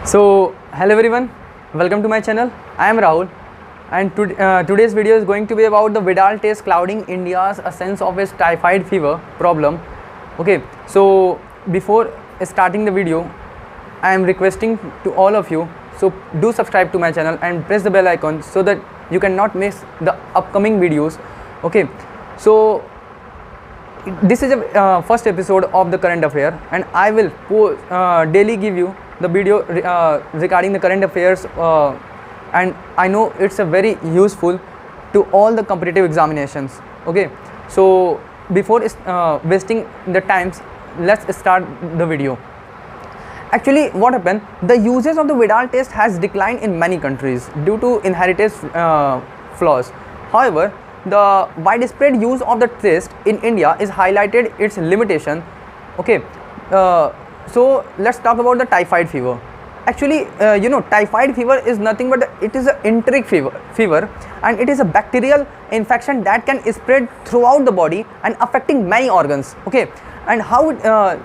So hello everyone, welcome to my channel. I am Rahul, and today's video is going to be about the Widal test clouding India's sense of its typhoid fever problem. Okay, so before starting the video, I am requesting to all of you, so do subscribe to my channel and press the bell icon so that you cannot miss the upcoming videos. Okay, so this is a first episode of the current affair, and I will daily give you the video regarding the current affairs, and I know it's a very useful to all the competitive examinations. Okay, so before wasting the times, let's start the video. Actually, what happened, the usage of the Widal test has declined in many countries due to inherited flaws. However, the widespread use of the test in India is highlighted its limitation. Okay, so let's talk about the typhoid fever. Actually, typhoid fever is nothing but it is an enteric fever, and it is a bacterial infection that can spread throughout the body and affecting many organs. Okay, and how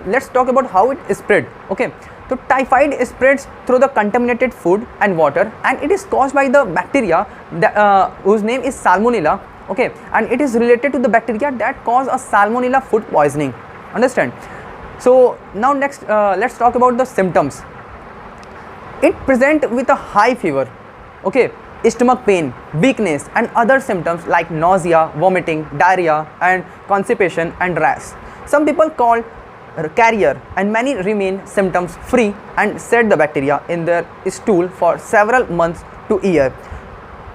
let's talk about how it spread. Okay, so typhoid spreads through the contaminated food and water, and it is caused by the bacteria whose name is Salmonella. Okay, and it is related to the bacteria that cause a Salmonella food poisoning. Understand? So now next, let's talk about the symptoms. It present with a high fever, okay, stomach pain, weakness, and other symptoms like nausea, vomiting, diarrhea, and constipation and rash. Some people call carrier, and many remain symptoms free and shed the bacteria in their stool for several months to a year.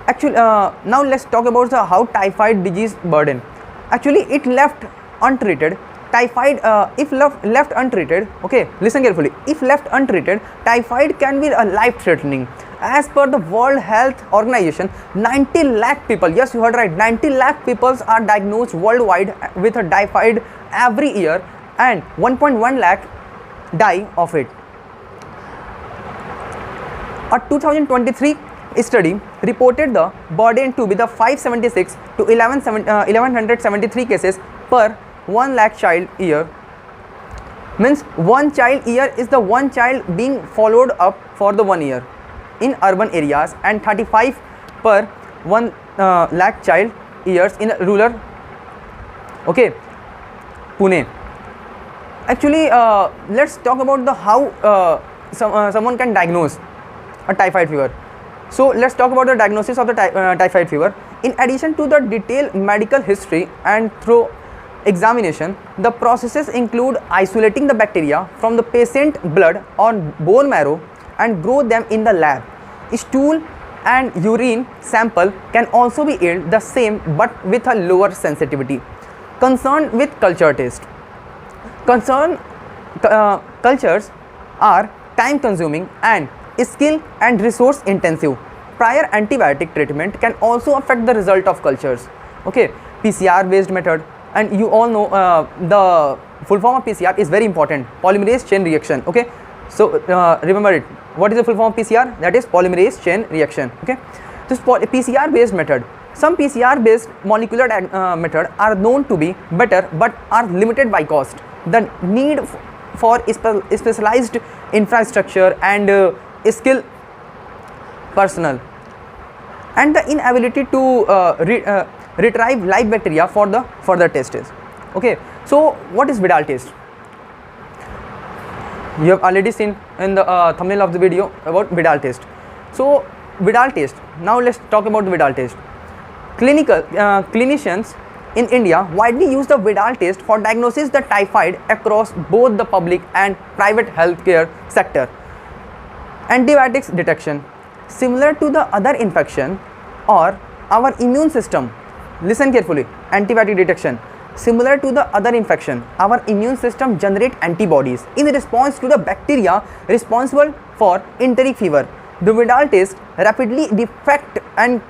Actually, now let's talk about how typhoid disease burden. Actually, it left untreated. Typhoid, if left untreated, okay, listen carefully. If left untreated, typhoid can be life-threatening. As per the World Health Organization, 90 lakh people, yes, you heard right, 90 lakh people are diagnosed worldwide with a typhoid every year, and 1.1 lakh die of it. A 2023 study reported the burden to be the 576 to 1173 cases per 1 lakh child year. Means one child year is the one child being followed up for the 1 year in urban areas, and 35 per 1 lakh child years in rural. Okay, Pune. Actually, let's talk about the how someone can diagnose a typhoid fever. So let's talk about the diagnosis of the typhoid fever. In addition to the detailed medical history and through examination, the processes include isolating the bacteria from the patient blood or bone marrow and grow them in the lab. Stool and urine sample can also be yield the same but with a lower sensitivity. Concern with culture test. Cultures are time consuming and skill and resource intensive. Prior antibiotic treatment can also affect the result of cultures. Okay, PCR based method, and you all know the full form of PCR is very important, polymerase chain reaction. Okay, so remember it. What is the full form of PCR? That is polymerase chain reaction. Okay, this PCR based method. Some PCR based molecular method are known to be better but are limited by cost, the need for specialized infrastructure and skill personnel, and the inability to retrieve live bacteria for the further tests. Okay, so what is Widal test? You have already seen in the thumbnail of the video about Widal test. So Widal test, now let's talk about the Widal test. Clinicians in India widely use the Widal test for diagnosis the typhoid across both the public and private healthcare sector. Antibiotics detection. Similar to the other infection or our immune system, listen carefully, antibiotic detection. Similar to the other infection, our immune system generate antibodies in response to the bacteria responsible for enteric fever. The Widal test rapidly detect and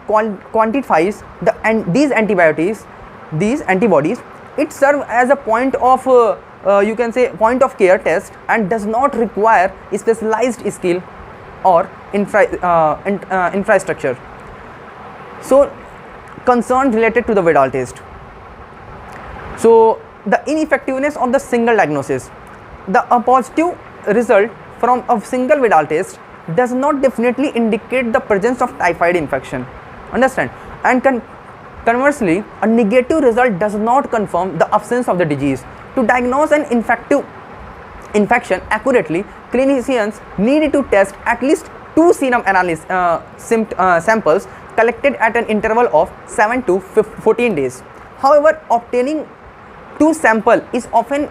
quantifies these antibodies. It serves as a point of you can say point of care test and does not require specialized skill or infrastructure. So concerns related to the Widal test. So the ineffectiveness of the single diagnosis. a positive result from a single Widal test does not definitely indicate the presence of typhoid infection. Understand? And conversely, a negative result does not confirm the absence of the disease. To diagnose an infection accurately, clinicians need to test at least 2 serum samples collected at an interval of 7 to 14 days. However, obtaining 2 samples is often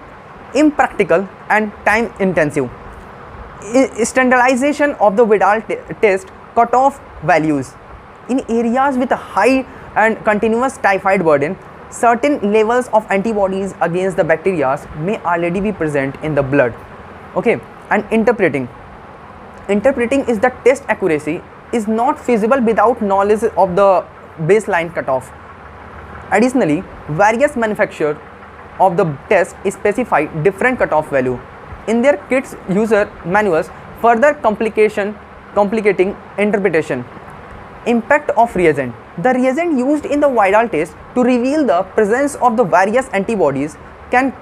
impractical and time intensive. Standardization of the Widal test cutoff values. In areas with a high and continuous typhoid burden, certain levels of antibodies against the bacteria may already be present in the blood. Okay, and interpreting is the test accuracy is not feasible without knowledge of the baseline cutoff. Additionally, various manufacturers of the test specify different cutoff value in their kits user manuals, further complicating interpretation. Impact of reagent. The reagent used in the Widal test to reveal the presence of the various antibodies can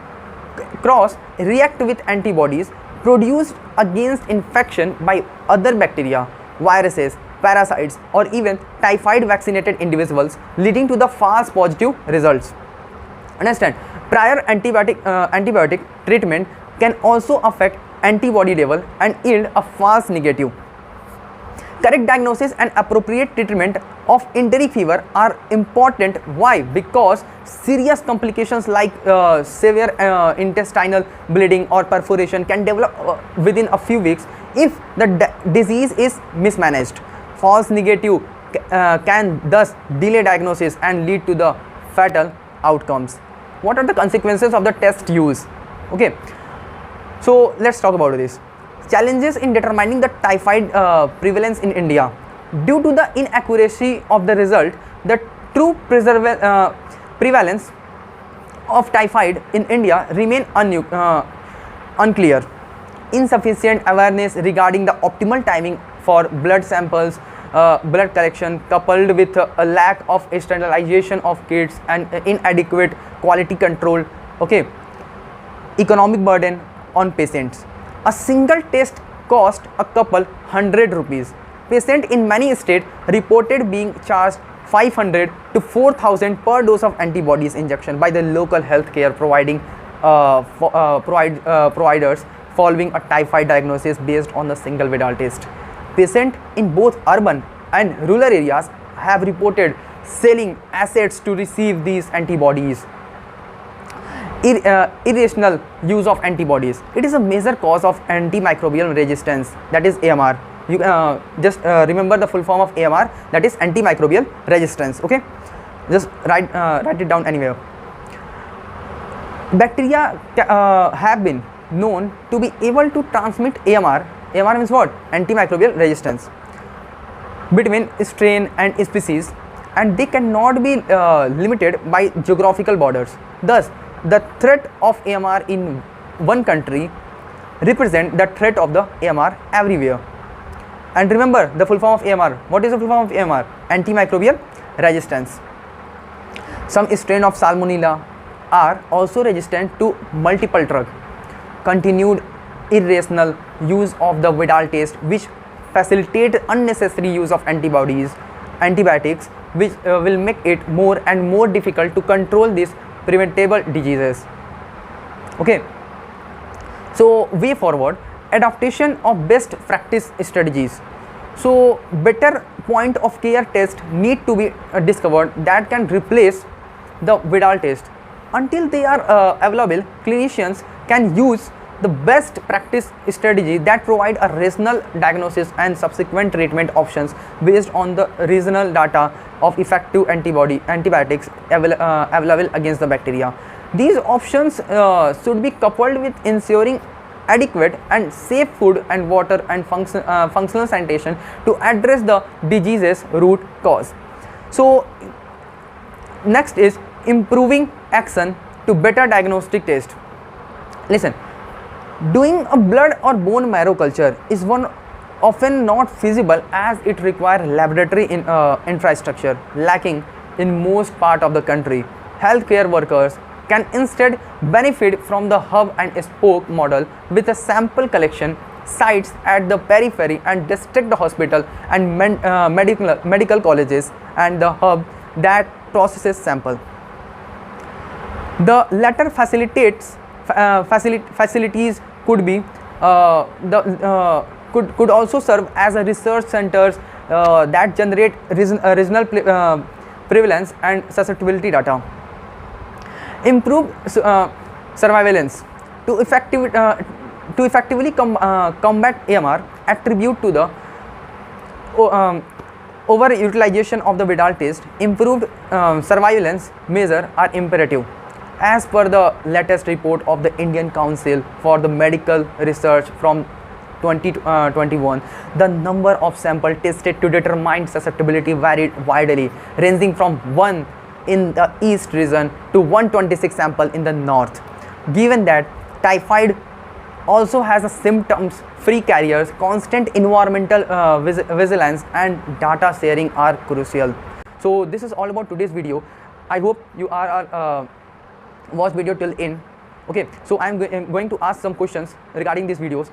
cross-react with antibodies produced against infection by other bacteria, viruses, parasites, or even typhoid vaccinated individuals, leading to the false positive results. Understand? Prior antibiotic treatment can also affect antibody level and yield a false negative. Correct diagnosis and appropriate treatment of entry fever are important. Why? Because serious complications like severe intestinal bleeding or perforation can develop within a few weeks if the disease is mismanaged. False negative can thus delay diagnosis and lead to the fatal outcomes. What are the consequences of the test use? Okay, so let's talk about this. Challenges in determining the typhoid prevalence in India. Due to the inaccuracy of the result, the true prevalence of typhoid in India remain unclear. Insufficient awareness regarding the optimal timing for blood samples, blood collection, coupled with a lack of standardization of kits and inadequate quality control. Okay, economic burden on patients. A single test cost a couple hundred rupees. Patient in many states reported being charged 500 to 4,000 per dose of antibodies injection by the local healthcare providers following a typhoid diagnosis based on the single Widal test. Patients in both urban and rural areas have reported selling assets to receive these antibodies. Irrational use of antibodies. It is a major cause of antimicrobial resistance, that is AMR. You just remember the full form of AMR, that is antimicrobial resistance. Okay, just write it down anywhere. Bacteria have been known to be able to transmit AMR. AMR means what? Antimicrobial resistance between strain and species, and they cannot be limited by geographical borders. Thus, the threat of AMR in one country represent the threat of the AMR everywhere. And remember the full form of AMR. What is the full form of AMR? Antimicrobial resistance. Some strain of Salmonella are also resistant to multiple drugs. Continued irrational use of the Widal test, which facilitate unnecessary use of antibiotics, which will make it more and more difficult to control these preventable diseases. Okay, so way forward, adaptation of best practice strategies. So better point of care test need to be discovered that can replace the Widal test. Until they are available, clinicians can use the best practice strategy that provide a rational diagnosis and subsequent treatment options based on the regional data of effective antibiotics available against the bacteria. These options should be coupled with ensuring adequate and safe food and water and functional sanitation to address the disease's root cause. So next is improving action to better diagnostic test. Listen, doing a blood or bone marrow culture is often not feasible as it requires laboratory infrastructure lacking in most part of the country. Healthcare workers can instead benefit from the hub and spoke model with a sample collection sites at the periphery and district hospital and medical colleges and the hub that processes sample. The latter facilities could be could also serve as a research centers that generate regional prevalence and susceptibility data. Improve surveillance to effectively combat AMR attribute to the overutilization of the Widal test. Improved surveillance measures are imperative. As per the latest report of the Indian Council for the Medical Research from 2021, the number of samples tested to determine susceptibility varied widely, ranging from 1 in the east region to 126 samples in the north. Given that typhoid also has a symptoms-free carriers, constant environmental vigilance and data sharing are crucial. So this is all about today's video. I hope you are watch video till end. Okay, so I'm going to ask some questions regarding these videos.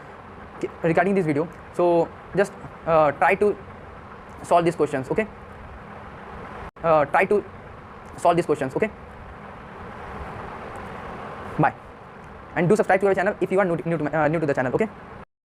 So just try to solve these questions. Okay, try to solve these questions. Okay, bye, and do subscribe to our channel if you are new to the channel. Okay.